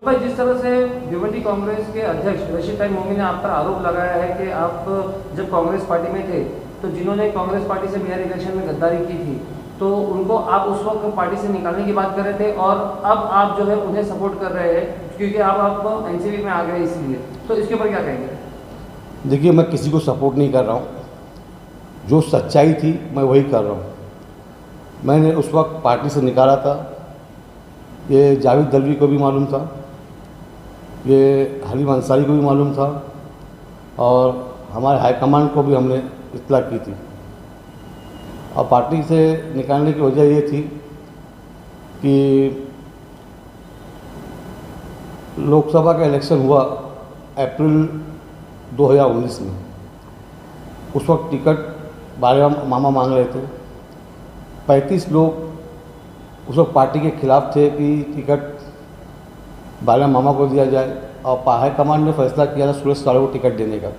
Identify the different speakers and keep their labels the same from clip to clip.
Speaker 1: भाई, जिस तरह से भिवंडी कांग्रेस के अध्यक्ष रशीद ताई मोमी ने आप पर आरोप लगाया है कि आप जब कांग्रेस पार्टी में थे तो जिन्होंने कांग्रेस पार्टी से बिहार इलेक्शन में गद्दारी की थी तो उनको आप उस वक्त पार्टी से निकालने की बात कर रहे थे और अब आप जो है उन्हें सपोर्ट कर रहे हैं क्योंकि अब आप एनसीपी में आ गए इसलिए, तो इसके ऊपर क्या कहेंगे?
Speaker 2: देखिए, मैं किसी को सपोर्ट नहीं कर रहा हूँ। जो सच्चाई थी मैं वही कर रहा हूँ। मैंने उस वक्त पार्टी से निकाला था, ये जावेद दलवी को भी मालूम था, ये हलीम अंसारी को भी मालूम था और हमारे हाईकमांड को भी हमने इत्तला की थी। और पार्टी से निकालने की वजह ये थी कि लोकसभा का इलेक्शन हुआ अप्रैल 2019 में। उस वक्त टिकट बारह मामा मांग रहे थे। 35 लोग उस वक्त पार्टी के खिलाफ थे कि टिकट बारह मामा को दिया जाए और हाई कमांड ने फैसला किया था सुरेश साड़े को टिकट देने का।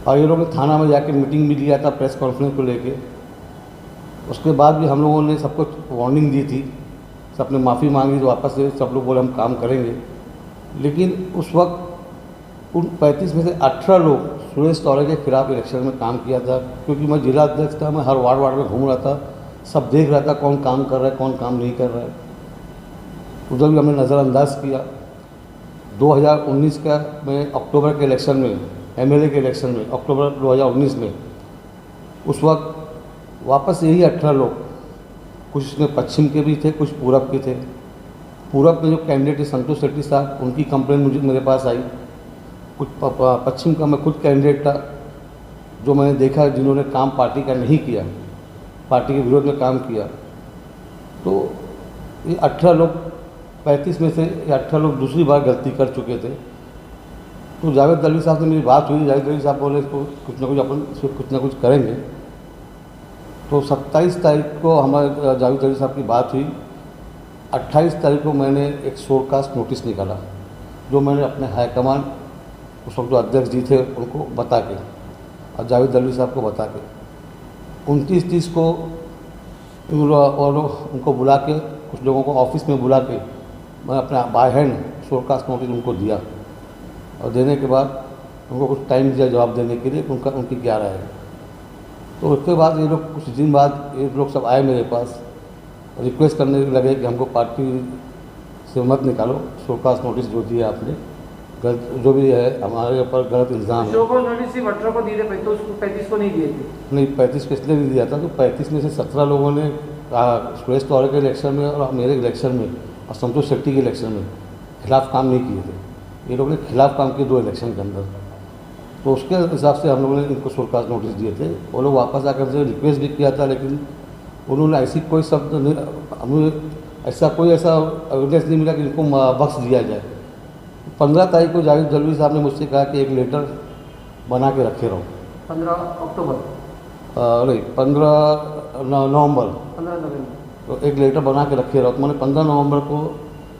Speaker 2: और ये लोग ने थाना में जाके मीटिंग भी लिया था प्रेस कॉन्फ्रेंस को लेके। उसके बाद भी हम लोगों ने सबको वार्निंग दी थी, सबने माफ़ी मांगी तो वापस से सब लोग बोले हम काम करेंगे। लेकिन उस वक्त उन 35 में से 18 लोग सुरेश साड़े के खिलाफ इलेक्शन में काम किया था, क्योंकि मैं जिला अध्यक्ष था, मैं हर वार्ड में घूम रहा था, सब देख रहा था कौन काम कर रहा है कौन काम नहीं कर रहा है। उधर भी हमने नज़रअंदाज किया। 2019 का में अक्टूबर के इलेक्शन में, एमएलए के इलेक्शन में अक्टूबर 2019 में, उस वक्त वापस यही 18 लोग, कुछ इसमें पश्चिम के भी थे कुछ पूरब के थे। पूरब में जो कैंडिडेट है संतोष शेट्टी साहब, उनकी कंप्लेंट मेरे पास आई। कुछ पश्चिम का मैं खुद कैंडिडेट था जो मैंने देखा जिन्होंने काम पार्टी का नहीं किया, पार्टी के विरोध में काम किया। तो ये 18 लोग, 35 में से ये 18 लोग दूसरी बार गलती कर चुके थे। तो जावेद दलवी साहब से मेरी बात हुई। जावेद दलवी साहब बोले इसको कुछ ना कुछ अपन इसमें कुछ ना कुछ करेंगे। तो 27 तारीख को हमारे जावेद दलवी साहब की बात हुई। 28 तारीख को मैंने एक शोरकास्ट नोटिस निकाला जो मैंने अपने हाईकमान उस वक्त जो अध्यक्ष जी थे उनको बता के और जावेद दलवी साहब को बता के 29-30 को और उनको बुला के, कुछ लोगों को ऑफिस में बुला के मैं अपने बाय हैंड शोरकास्ट नोटिस उनको दिया। और देने के बाद उनको कुछ टाइम दिया जवाब देने के लिए उनकी क्या राय है। तो उसके बाद ये लोग कुछ दिन बाद ये लोग सब आए मेरे पास, रिक्वेस्ट करने लगे कि हमको पार्टी से मत निकालो, शोरकास्ट नोटिस जो दिया आपने गलत, जो भी है हमारे ऊपर गलत इल्ज़ाम है।
Speaker 1: शोकॉज नोटिस सिर्फ 18 को दिए थे, तो उसको 35 को नहीं दिए थे?
Speaker 2: नहीं, 35 को इसलिए नहीं दिया था तो 35 में से 17 लोगों ने सुरेश साड़े के इलेक्शन में और मेरे इलेक्शन में और संतोष शेट्टी के इलेक्शन में खिलाफ काम नहीं किए थे। ये लोगों ने खिलाफ काम किए 2 इलेक्शन के अंदर। तो उसके हिसाब से हम लोगों ने इनको शोरकास्ट नोटिस दिए थे। वो लोग वापस आकर से रिक्वेस्ट भी किया था, लेकिन उन्होंने ऐसी कोई शब्द नहीं, हमें ऐसा एविडेंस नहीं मिला कि इनको बख्श दिया जाए। 15 तारीख को जावेद दलवी साहब ने मुझसे कहा कि एक लेटर बना के रखे रहो।
Speaker 1: 15 अक्टूबर
Speaker 2: नहीं, 15 नवंबर
Speaker 1: 15 नवंबर
Speaker 2: तो एक लेटर बना के रखे रहो। तो मैंने 15 नवंबर को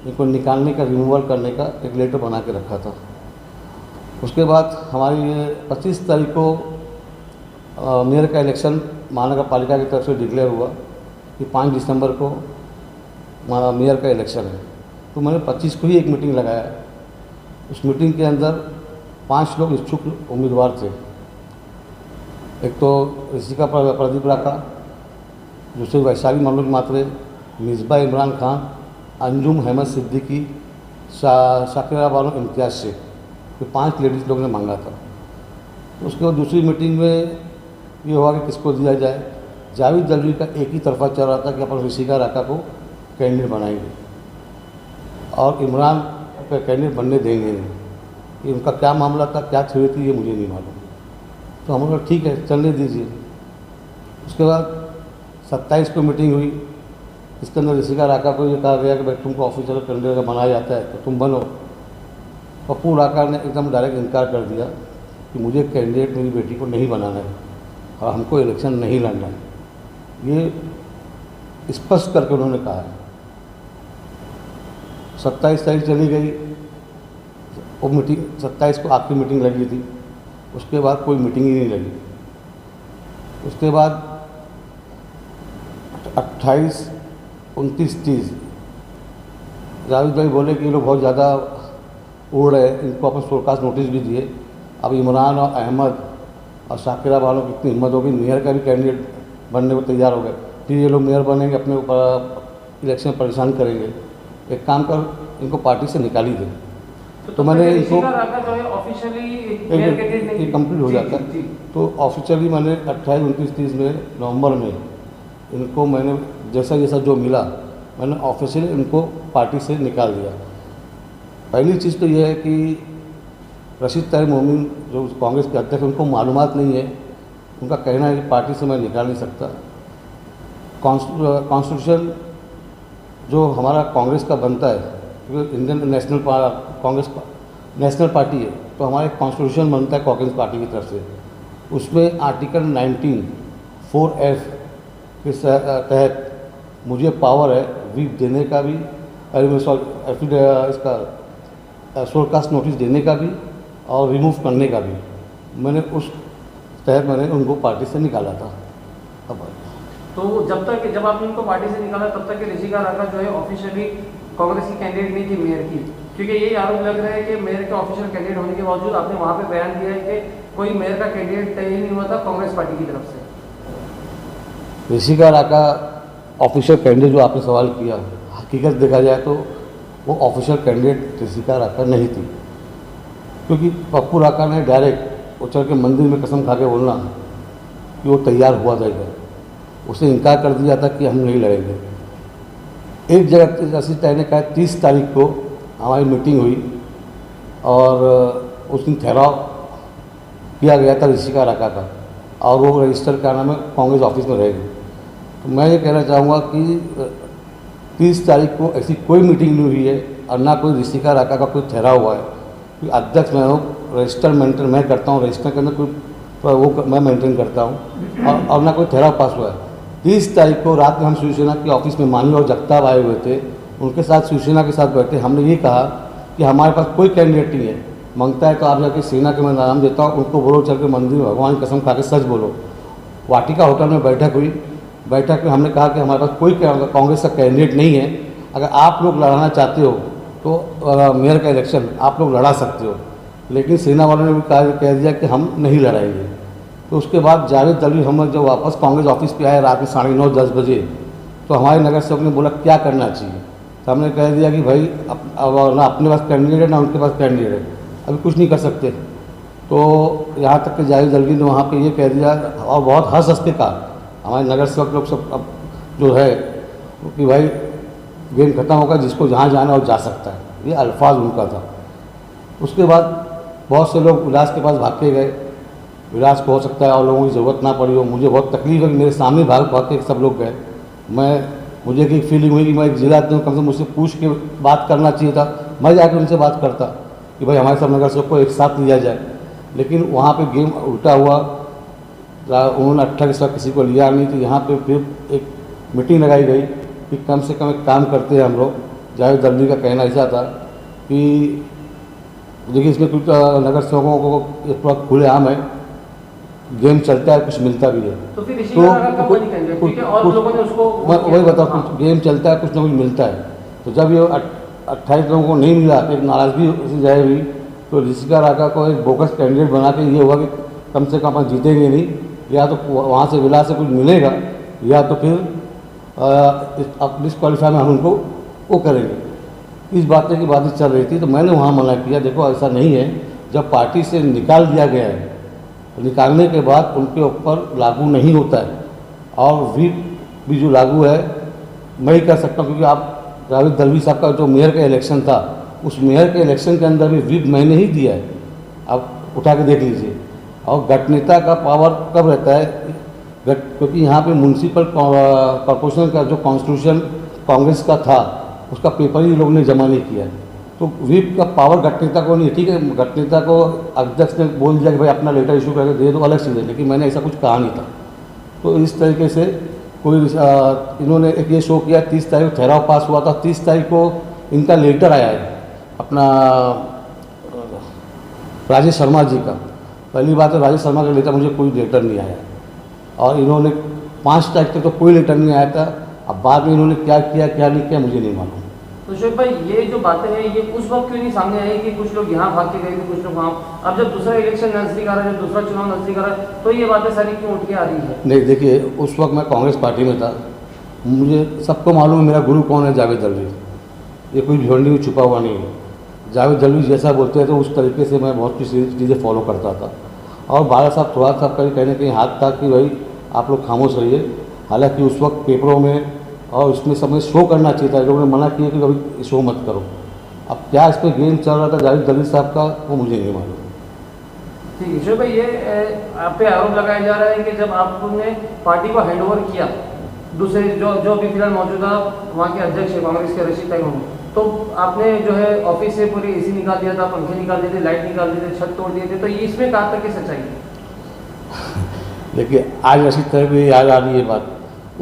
Speaker 2: इनको निकालने का, रिमूवल करने का एक लेटर बना के रखा था। उसके बाद हमारी 25 तारीख को मेयर का इलेक्शन महानगर पालिका की तरफ से डिक्लेयर हुआ कि 5 दिसंबर को मेयर का इलेक्शन है। तो मैंने 25 को ही एक मीटिंग लगाया। उस मीटिंग के अंदर 5 लोग इच्छुक उम्मीदवार थे। एक तो ऋषिका प्रदीप राका, दूसरे वैशाली मनोज मात्रे, मिसबा इमरान खान, अंजुम अहमद सिद्दीकी, शाकिरा बानो इम्तियाज शेख, ये 5 लेडीज़ लोग ने मांगा था। उसके बाद दूसरी मीटिंग में ये हुआ कि किसको दिया जाए। जावेद दलवी का एक ही तरफा चल रहा था कि अपन ऋषिका राका को कैंडिडेट बनाएंगे और इमरान का कैंडिडेट बनने देंगे नहीं। ये उनका क्या मामला था, क्या थ्योरी थी, ये मुझे नहीं मालूम। तो हम लोग ठीक है चलने दीजिए। उसके बाद 27 को मीटिंग हुई। इसके अंदर ऋषिका राका को ये कहा गया कि भाई तुमको ऑफिशियल कैंडिडेट बनाया जाता है तो तुम बनो। पप्पू राका ने एकदम डायरेक्ट इनकार कर दिया कि मुझे कैंडिडेट मेरी बेटी को नहीं बनाना है और हमको इलेक्शन नहीं लड़ना है। ये स्पष्ट करके उन्होंने कहा है। 27 तारीख चली गई, वो मीटिंग 27 को आखिरी मीटिंग लगी थी। उसके बाद कोई मीटिंग ही नहीं लगी। उसके बाद 28, 29, 30 जावेद भाई बोले कि ये लोग बहुत ज़्यादा उड़ रहे हैं, इनको अपन शोकास नोटिस भी दिए। अब इमरान और अहमद और शाकिरा वालों की इतनी हिम्मत होगी, मेयर का भी कैंडिडेट बनने को तैयार हो गए, फिर ये लोग मेयर बनेंगे, अपने ऊपर इलेक्शन परेशान करेंगे। एक काम कर, इनको पार्टी से निकाल ही दे। तो मैंने इनको ये कंप्लीट हो जाता है, तो ऑफिशियली मैंने 28, 29, 30 में नवंबर में इनको मैंने जैसा जैसा जो मिला मैंने ऑफिशियली इनको पार्टी से निकाल दिया। पहली चीज़ तो ये है कि रशीद तारिक मोमिन जो कांग्रेस के अध्यक्ष, उनको मालूमात नहीं है, उनका कहना है कि पार्टी से मैं निकाल नहीं सकता। कॉन्स्टिट्यूशन जो हमारा कांग्रेस का बनता है, क्योंकि Indian national Congress national party है, तो हमारा एक कॉन्स्टिट्यूशन बनता है कांग्रेस पार्टी की तरफ से। उसमें आर्टिकल 19(4)(f) के तहत मुझे पावर है व्हीप देने का भी, इसका शोकास नोटिस देने का भी और रिमूव करने का भी। मैंने उस तहत मैंने उनको पार्टी से निकाला था। अब
Speaker 1: तो जब आपने उनको पार्टी से निकाला तब तक ऋषिका राका जो है ऑफिशियली कांग्रेस की कैंडिडेट नहीं थी मेयर की, क्योंकि यही आरोप लग रहा है कि मेयर के ऑफिशियल कैंडिडेट होने के बावजूद आपने वहाँ पे बयान दिया है कि कोई मेयर का कैंडिडेट तय नहीं हुआ था कांग्रेस पार्टी की तरफ से।
Speaker 2: ऋषिका राका ऑफिशियल कैंडिडेट जो आपने सवाल किया, हकीकत देखा जाए तो वो ऑफिशियल कैंडिडेट ऋषिका राका नहीं थी, क्योंकि पप्पू राका ने डायरेक्ट उछल के मंदिर में कसम खा के बोलना कि वो तैयार हुआ जाएगा, उसने इनकार कर दिया था कि हम नहीं लड़ेंगे। एक जगह रशीद तारिक ने कहा 30 तारीख को हमारी मीटिंग हुई और उस दिन ठहराव किया गया था ऋषिका राका का, और वो रजिस्टर का नाम है कांग्रेस ऑफिस में रहेगी। तो मैं ये कहना चाहूँगा कि 30 तारीख को ऐसी कोई मीटिंग नहीं हुई है और ना कोई ऋषिका राका का कोई ठहराव हुआ है। क्योंकि अध्यक्ष मैं हूँ, रजिस्टर मेंटेन मैं करता हूँ, रजिस्टर के अंदर कोई वो मैं मेंटेन करता हूँ, और ना कोई ठहराव पास हुआ है। 30 तारीख को रात में हम शिवसेना के ऑफिस में मानवी और जगताप आए हुए थे, उनके साथ शिवसेना के साथ बैठे। हमने ये कहा कि हमारे पास कोई कैंडिडेट नहीं है, मांगता है तो आप जाके सेना के मैं नाम देता हूँ, उनको बोलो चल के मंदिर में भगवान की कसम खा के सच बोलो। वाटिका होटल में बैठक में हमने कहा कि हमारे पास कोई कांग्रेस का कैंडिडेट नहीं है, अगर आप लोग लड़ाना चाहते हो तो मेयर का इलेक्शन आप लोग लड़ा सकते हो। लेकिन सेना वालों ने भी कह दिया कि हम नहीं लड़ाएंगे। तो उसके बाद जावेद दलवी हम लोग जब वापस कांग्रेस ऑफिस पे आए रात में 9:30 10 बजे, तो हमारे नगर सेवक ने बोला क्या करना चाहिए। तो हमने कह दिया कि भाई अब ना अपने पास कैंडिडेट है ना उनके पास कैंडिडेट है, अभी कुछ नहीं कर सकते। तो यहाँ तक कि जावेद दलवी ने वहाँ पे ये कह दिया और बहुत हंस हंस के कहा हमारे नगर सेवक लोग सब, अब जो है कि भाई गेम खत्म होगा, जिसको जहाँ जाना है वो जा सकता है, ये अल्फाज उनका था। उसके बाद बहुत से लोग विलास के पास भाग के गए। विलास को हो सकता है और लोगों की ज़रूरत ना पड़ी हो, मुझे बहुत तकलीफ है कि मेरे सामने भाग के सब लोग गए। मुझे एक फीलिंग हुई कि मैं एक जिला कम से कम मुझसे पूछ के बात करना चाहिए था, मैं जाकर उनसे बात करता कि भाई हमारे सब नगर सेवक को एक साथ लिया जाए। लेकिन वहाँ पे गेम उल्टा हुआ, उन्होंने 18 के साथ किसी को लिया नहीं। तो यहाँ पे फिर एक मीटिंग लगाई गई कि कम से कम एक काम करते हैं हम लोग। जावेद दलवी का कहना ऐसा था कि देखिए इसमें कुछ नगर सेवकों को ये पूरा खुलेआम है, गेम चलता है, कुछ मिलता भी है।
Speaker 1: तो फिर और लोगों ने उसको
Speaker 2: वही बताओ, कुछ गेम चलता है, कुछ ना कुछ मिलता है। तो जब ये 28 लोगों को नहीं मिला, एक नाराज़गी ऐसी जाहिर हुई, तो ऋषिका राका को एक बोगस कैंडिडेट बना के ये हुआ कि कम से कम अपन जीतेंगे नहीं, या तो वहाँ से विलास से कुछ मिलेगा या तो फिर अब डिस्क्वालीफाई में हम उनको वो करेंगे। इस बातें की बातें चल रही थी, तो मैंने वहाँ मना किया, देखो ऐसा नहीं है, जब पार्टी से निकाल दिया गया है, निकालने के बाद उनके ऊपर लागू नहीं होता है, और व्हीप भी जो लागू है मैं ही कर सकता हूँ, क्योंकि आप जावेद दलवी साहब का जो मेयर का इलेक्शन था, उस मेयर के इलेक्शन के अंदर भी व्हीप मैंने ही दिया है, आप उठा के देख लीजिए। और गठनेता का पावर कब रहता है, क्योंकि यहाँ पे म्यूनसिपल कॉर्पोरेशन का जो कॉन्स्टिट्यूशन कांग्रेस का था, उसका पेपर ही लोग ने जमा नहीं किया है। तो व्हीप का पावर गठनेता को नहीं है, ठीक है, गठनेता को अध्यक्ष ने बोल दिया कि भाई अपना लेटर इशू करके दे दो, अलग चीज़ है, लेकिन मैंने ऐसा कुछ कहा नहीं था। तो इस तरीके से कोई इन्होंने एक ये शो किया। 30 तारीख को ठहराव पास हुआ था, 30 तारीख को इनका लेटर आया है अपना राजेश शर्मा जी का। पहली बात है, राजेश शर्मा का लेटर मुझे कोई लेटर नहीं आया, और इन्होंने 5 तारीख तक तो कोई लेटर नहीं आया था। अब बाद में इन्होंने क्या किया क्या नहीं किया मुझे नहीं मालूम।
Speaker 1: तो शोएब भाई, ये जो बातें हैं ये उस वक्त क्यों नहीं सामने आई कि कुछ लोग यहाँ भाग के गए थे, कुछ लोग वहाँ? अब जब दूसरा इलेक्शन नजदीक आ रहा है, जब दूसरा चुनाव नजदीक आ रहा है, तो ये बातें सारी क्यों उठ के आ रही है?
Speaker 2: नहीं देखिए, उस वक्त मैं कांग्रेस पार्टी में था। मुझे सबको मालूम है मेरा गुरु कौन है, जावेद दलवी। ये कोई भिवंडी में छुपा हुआ नहीं है। जावेद दलवी जैसा बोलते हैं तो उस तरीके से मैं बहुत सी चीज़ें फॉलो करता था। और बाला साहब थोड़ा सा कहीं ना कहीं हाथ था कि भाई आप लोग खामोश रहिए। हालांकि उस वक्त पेपरों में और इसमें सब में शो करना चाहिए था, लोगों ने मना किया कि कभी शो मत करो। अब क्या इस पर गेम चल रहा था जावेद दलवी साहब का, वो मुझे नहीं मालूम।
Speaker 1: ठीक है शोएब भाई, ये आप पे आरोप लगाया जा रहा है कि जब आपने पार्टी को हैंडओवर किया दूसरे जो अभी फिलहाल मौजूदा वहाँ के अध्यक्ष है कांग्रेस के रशीद ताइब, तो आपने जो है ऑफिस से पूरी एसी निकाल दिया था, पंखे निकाल दिए थे, लाइट निकाल दिए थे, छत तोड़ दिए थे, तो ये इसमें कहाँ तक की सच्चाई है?
Speaker 2: देखिए, आज रशीद ताइब को याद आ रही है बात।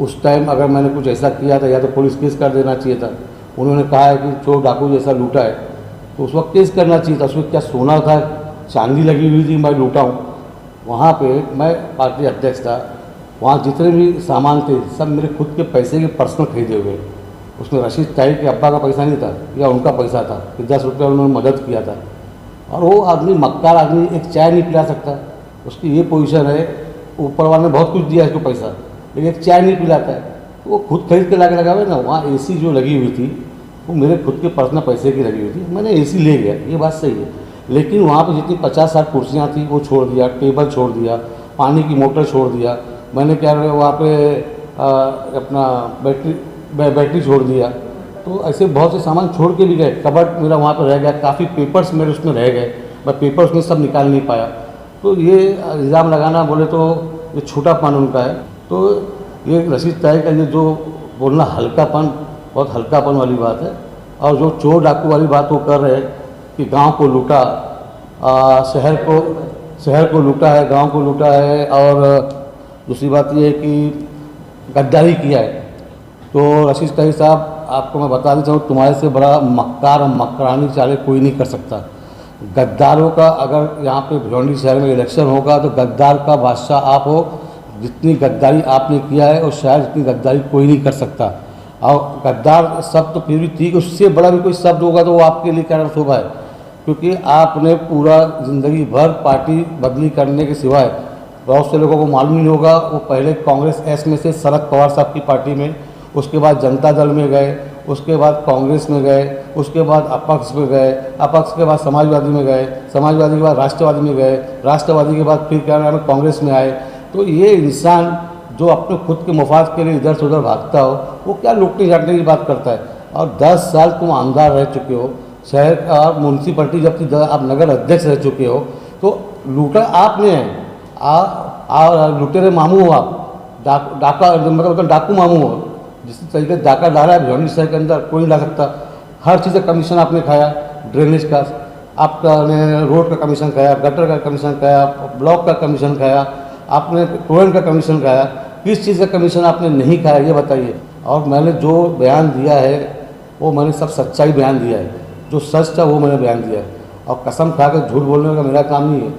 Speaker 2: उस टाइम अगर मैंने कुछ ऐसा किया था या तो पुलिस केस कर देना चाहिए था। उन्होंने कहा है कि चोर डाकू जैसा लूटा है, तो उस वक्त केस करना चाहिए था। उसमें क्या सोना था, चांदी लगी हुई थी, मैं लूटा हूँ। वहाँ पे मैं पार्टी अध्यक्ष था, वहाँ जितने भी सामान थे सब मेरे खुद के पैसे के पर्सनल खरीदे हुए। उसमें रशीद ताइब के अब्बा का पैसा नहीं था या उनका पैसा था कि 10 रुपये उन्होंने मदद किया था। और वो आदमी मक्कार आदमी एक चाय नहीं पिला सकता, उसकी ये पोजीशन है। ऊपर वाले ने बहुत कुछ दिया इसको पैसा, लेकिन एक चाय नहीं पिलाता है। तो वो खुद खरीद के ला के लगावे ना। वहाँ एसी जो लगी हुई थी वो मेरे खुद के पर्सनल पैसे की लगी हुई थी, मैंने एसी ले गया, ये बात सही है। लेकिन वहाँ पे जितनी 50-60 कुर्सियाँ थी वो छोड़ दिया, टेबल छोड़ दिया, पानी की मोटर छोड़ दिया। मैंने क्या वहाँ पे अपना बैटरी छोड़ दिया। तो ऐसे बहुत से सामान छोड़ के भी गए। कबर्ड मेरा वहाँ पर रह गया, काफ़ी पेपर्स मेरे उसमें रह गए, मैं पेपर्स में सब निकाल नहीं पाया। तो ये इल्ज़ाम लगाना बोले तो ये छोटापन उनका है। तो ये रशीद ताइब का ये जो बोलना हल्कापन, बहुत हल्कापन वाली बात है। और जो चोर डाकू वाली बात वो कर रहे हैं कि गांव को लूटा, शहर को लूटा है, गांव को लूटा है। और दूसरी बात ये है कि गद्दारी किया है। तो रशीद ताइब साहब, आपको मैं बता देता हूँ, तुम्हारे से बड़ा मक्कार और मकरानी चाले कोई नहीं कर सकता। गद्दारों का अगर यहाँ पे भिवंडी शहर में इलेक्शन होगा तो गद्दार का बादशाह आप हो। जितनी गद्दारी आपने किया है और शायद इतनी गद्दारी कोई नहीं कर सकता। और गद्दार शब्द तो फिर भी ठीक, उससे बड़ा भी कोई शब्द होगा तो वो आपके लिए क्या शोभा है, क्योंकि आपने पूरा ज़िंदगी भर पार्टी बदली करने के सिवाय, बहुत से लोगों को मालूम नहीं होगा, वो पहले कांग्रेस एस में से शरद पवार साहब की पार्टी में, उसके बाद जनता दल में गए, उसके बाद कांग्रेस में गए, उसके बाद अपक्ष में गए, अपक्ष के बाद समाजवादी में गए, समाजवादी के बाद राष्ट्रवादी में गए, राष्ट्रवादी के बाद फिर क्या नाम है कांग्रेस में आए। तो ये इंसान जो अपने खुद के मफाद के लिए इधर से उधर भागता हो, वो क्या लूटने झाटने की बात करता है। और 10 साल तुम आमदार रह चुके हो, शहर का म्यूनसिपलिटी जबकि आप नगर अध्यक्ष रह चुके हो, तो लूटा आपने है। लुटेरे मामू हो आप, डाका मतलब डाकू मामू हो। जिस तरीके से डाका डाला है भिवंडी शहर के अंदर कोई नहीं ला सकता। हर चीज़ का कमीशन आपने खाया, ड्रेनेज का आपने, रोड का कमीशन खाया, गटर का कमीशन खाया, ब्लॉक का कमीशन खाया, आपने टोरेंट का कमीशन खाया। किस चीज़ का कमीशन आपने नहीं खाया ये बताइए। और मैंने जो बयान दिया है वो मैंने सब सच्चाई बयान दिया है, जो सच था वो मैंने बयान दिया है। और कसम खा कर झूठ बोलने का मेरा काम नहीं है।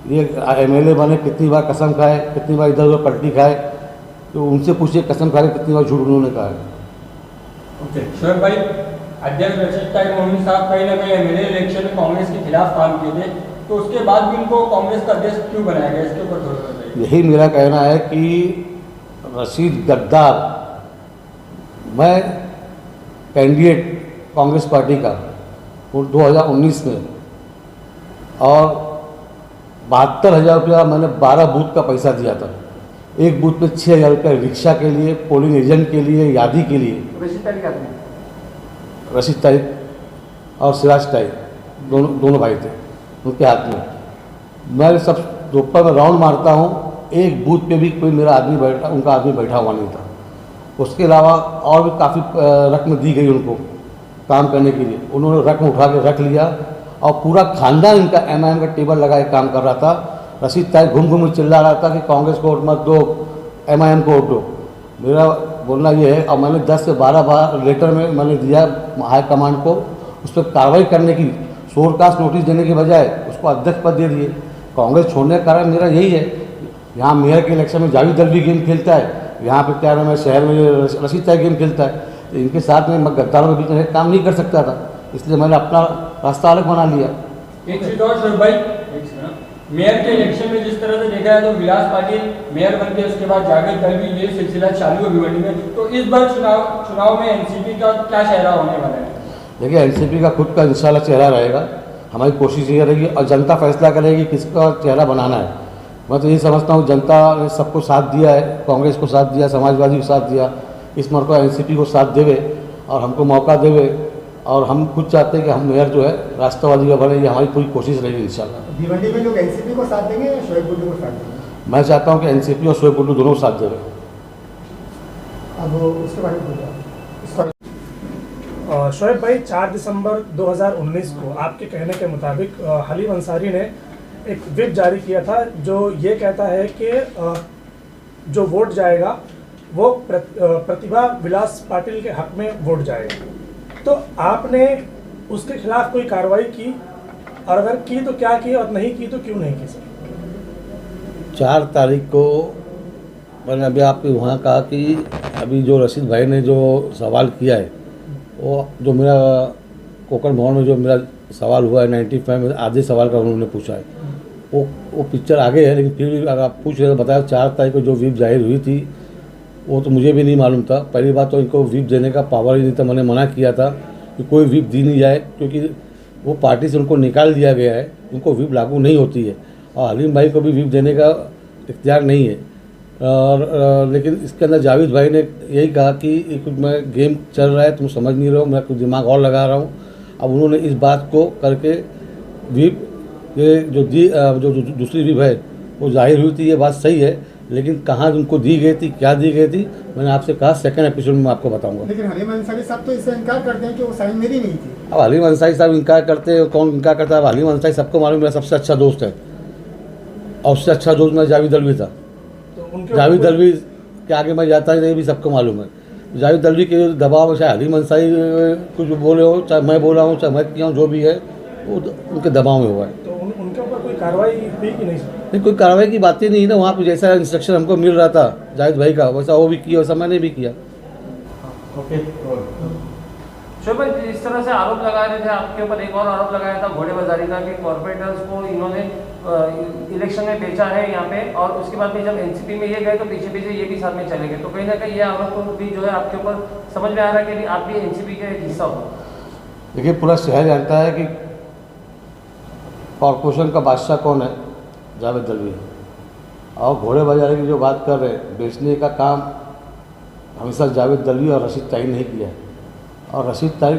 Speaker 2: ये एमएलए बने कितनी बार कसम खाए, कितनी बार इधर उधर पलटी खाए, तो उनसे पूछिए कसम खा के कितनी बार झूठ उन्होंने कहा है।
Speaker 3: ओके शोएब भाई, अध्यक्ष रशीद ताइब मोमिन साहब कहीं ना कहीं एमएलए इलेक्शन में कांग्रेस के खिलाफ काम किए थे, तो उसके बाद भी उनको कांग्रेस का अध्यक्ष क्यों बनाया गया, इसके ऊपर थोड़ा बताइए।
Speaker 2: यही मेरा कहना है कि रशीद गद्दार, मैं कैंडिडेट कांग्रेस पार्टी का 2019 में, और 72,000 रुपया मैंने 12 बूथ का पैसा दिया था। एक बूथ पे 6,000 रुपया रिक्शा के लिए, पोलिंग एजेंट के लिए, यादी के लिए। रशीद ताइब और सिराज ताइब दोनों भाई थे, उनके हाथ में। मैं सब दोपहर में राउंड मारता हूँ, एक बूथ पे भी कोई मेरा आदमी बैठा, उनका आदमी बैठा हुआ नहीं था। उसके अलावा और भी काफ़ी रकम दी गई उनको काम करने के लिए। उन्होंने रकम उठा के रख लिया और पूरा खानदान इनका एमआईएम का टेबल लगा के काम कर रहा था। रशीद ताइब घूम घूम चिल्ला रहा था कि कांग्रेस को वोट मत दो, एमआईएम को वोट दो। मेरा बोलना ये है, और मैंने 10 से 12 बार लेटर में मैंने दिया हाई कमांड को, उस पर कार्रवाई करने की, शोरकास्ट नोटिस देने के बजाय उसको अध्यक्ष पद दे दिए। कांग्रेस छोड़ने का कारण मेरा यही है। यहाँ मेयर के इलेक्शन में जावेद दलवी गेम खेलता है, यहाँ पे क्या नाम है शहर में रशीद ताइब गेम खेलता है। तो इनके साथ में मैं गद्दारों के बीच में काम नहीं कर सकता था, इसलिए मैंने अपना रास्ता अलग बना लिया।
Speaker 3: एक चीज और शोएब भाई, मेयर के इलेक्शन में जिस तरह से देखा है तो विलास पाटिल मेयर बन के उसके बाद जावेद दलवी, ये सिलसिला चालू है भिवंडी में। तो इस बार चुनाव में एनसीपी का क्या चेहरा होने वाला है?
Speaker 2: देखिए, एनसीपी का खुद का इंशाल्लाह चेहरा रहेगा। हमारी कोशिश ये रहेगी और जनता फैसला करेगी किसका चेहरा बनाना है। मैं तो ये समझता हूँ जनता ने सबको साथ दिया है, कांग्रेस को साथ दिया, समाजवादी को साथ दिया, इस मौका एनसीपी को साथ देवे और हमको मौका देवे। और हम खुद चाहते हैं कि हम मेयर जो है राष्ट्रवादी का बने, ये हमारी पूरी कोशिश रहेगी इंशाल्लाह।
Speaker 4: भिवंडी में लोग एनसीपी को साथ देंगे या शोएब गुड्डू को साथ देंगे?
Speaker 2: मैं चाहता हूँ कि एनसीपी और शोएब गुड्डू दोनों साथ देवे।
Speaker 4: अब उसके बारे में
Speaker 5: शोएब भाई, 4 दिसंबर 2019 को आपके कहने के मुताबिक हलीम अंसारी ने एक व्हिप जारी किया था जो ये कहता है कि जो वोट जाएगा वो प्रतिभा विलास पाटिल के हक में वोट जाएगा। तो आपने उसके खिलाफ कोई कार्रवाई की, और अगर की तो क्या की, और नहीं की तो क्यों नहीं की सर?
Speaker 2: 4 तारीख को मैंने अभी आपके वहाँ कहा कि अभी जो रशीद भाई ने जो सवाल किया है, वो जो मेरा कोकण भवन में जो मेरा सवाल हुआ है 95 में आधे सवाल का उन्होंने पूछा है, वो पिक्चर आगे है, लेकिन फिर भी अगर आप पूछ रहे तो बताया 4 तारीख को जो व्हिप जाहिर हुई थी वो तो मुझे भी नहीं मालूम था। पहली बात तो इनको व्हिप देने का पावर ही नहीं था, मैंने मना किया था कि कोई व्हिप दी नहीं जाए, क्योंकि वो पार्टी से उनको निकाल दिया गया है, उनको व्हिप लागू नहीं होती है और हलीम भाई को भी व्हिप देने का इख्तियार नहीं है। और लेकिन इसके अंदर जावेद भाई ने यही कहा कि कुछ मैं गेम चल रहा है, तुम समझ नहीं रहे हो, मैं कुछ दिमाग और लगा रहा हूँ। अब उन्होंने इस बात को करके व्हिप ये जो दूसरी व्हिप है वो जाहिर हुई थी, ये बात सही है, लेकिन कहाँ उनको दी गई थी, क्या दी गई थी, मैंने आपसे कहा सेकंड एपिसोड में मैं आपको बताऊंगा।
Speaker 4: लेकिन हलीम अंसारी साहब तो इससे इनकार करते हैं कि वो साइन मेरी नहीं थी।
Speaker 2: अब हलीम अंसारी साहब इनकार करते हैं, कौन इनकार करता है? हलीम अंसारी सबको मालूम मेरा सबसे अच्छा दोस्त है और उससे अच्छा दोस्त मेरा जावेद दलवी था।
Speaker 5: तो
Speaker 2: जावेद दलवी के आगे मैं जाता ही नहीं, भी सबको मालूम है। जावेद दलवी के दबाव में चाहे हलीम अंसारी कुछ बोले हो, चाहे मैं बोला हूँ, चाहे मैं किया हूँ, जो भी है वो उनके दबाव में हुआ है।
Speaker 5: तो उनके ऊपर कोई कार्रवाई हुई कि नहीं?
Speaker 2: नहीं, कोई कार्रवाई की बात ही नहीं ना। वहाँ पे जैसा इंस्ट्रक्शन हमको मिल रहा था जावेद भाई का, वैसा वो भी किया, वैसा मैंने भी किया।
Speaker 3: ओके।
Speaker 1: शोएब भाई, इस तरह से आरोप लगा रहे थे, आपके ऊपर एक और आरोप लगाया था घोड़े बाजारी का कि कॉर्पोरेटर्स को इन्होंने इलेक्शन में बेचा है यहाँ पे, और उसके बाद में जब एनसीपी में ये गए तो पीछे पीछे ये भी साथ में चले गए। तो कहीं ना कहीं ये आरोप भी जो है आपके ऊपर समझ में आ रहा है कि आप भी एनसीपी का एक हिस्सा हो।
Speaker 2: देखिए, पूरा शहर जानता है कि कॉरपोरेशन का बादशाह कौन है, जावेद दलवी। और घोड़े बाजारी की जो बात कर रहे हैं, बेचने का काम हमेशा जावेद दलवी और रशीद ताई ने किया है। और रशीद ताई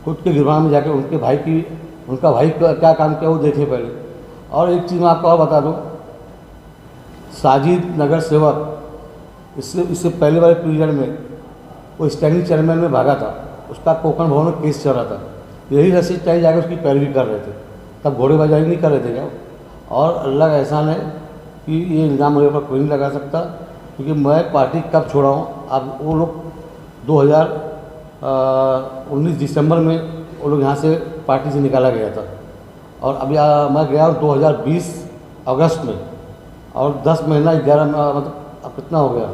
Speaker 2: खुद के गिरबान में जाकर उनका भाई क्या काम किया वो देखें पहले। और एक चीज़ मैं आपको और बता दूँ, साजिद नगर सेवक इससे पहले वाले पीरियड में वो स्टैंडिंग चेयरमैन में भागा था, उसका कोकण भवन में केस चल रहा था, यही रशीद ताई जाकर उसकी पैरवी कर रहे थे, तब घोड़े बाजारी नहीं कर रहे थे क्या? और अल्लाह का एहसान है कि ये इल्ज़ाम मेरे ऊपर कोई नहीं लगा सकता, क्योंकि मैं पार्टी कब छोड़ा हूँ। अब वो लोग 2019 दिसंबर में वो लोग यहाँ से पार्टी से निकाला गया था, और अभी मैं गया हूँ 2020 अगस्त में, और 10 महीना 11 मतलब अब कितना हो गया,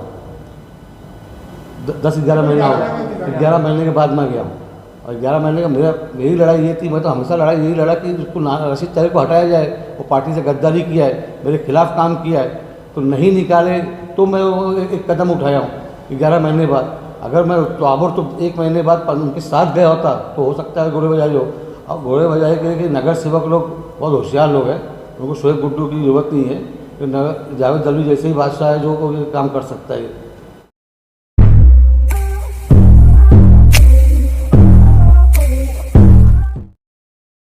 Speaker 2: 10-11 महीना हो गया। 11 महीने के बाद मैं गया हूँ, और 11 महीने का मेरी लड़ाई ये थी, मैं तो हमेशा यही लड़ा कि उसको रशीद ताई को हटाया जाए। वो पार्टी से गद्दारी किया है, मेरे खिलाफ काम किया है, तो नहीं निकाले तो मैं वो एक कदम उठाया हूँ 11 महीने बाद। अगर मैं तो आबर तो 1 महीने बाद उनके साथ गया होता तो हो सकता है घोड़े बजाई हो। अब घोड़े बजाई के नगर सेवक लोग बहुत होशियार लोग हैं, उनको शोएब गुड्डू की ज़रूरत नहीं है। जावेद दलवी जैसे ही बादशाह है जो काम कर सकता है।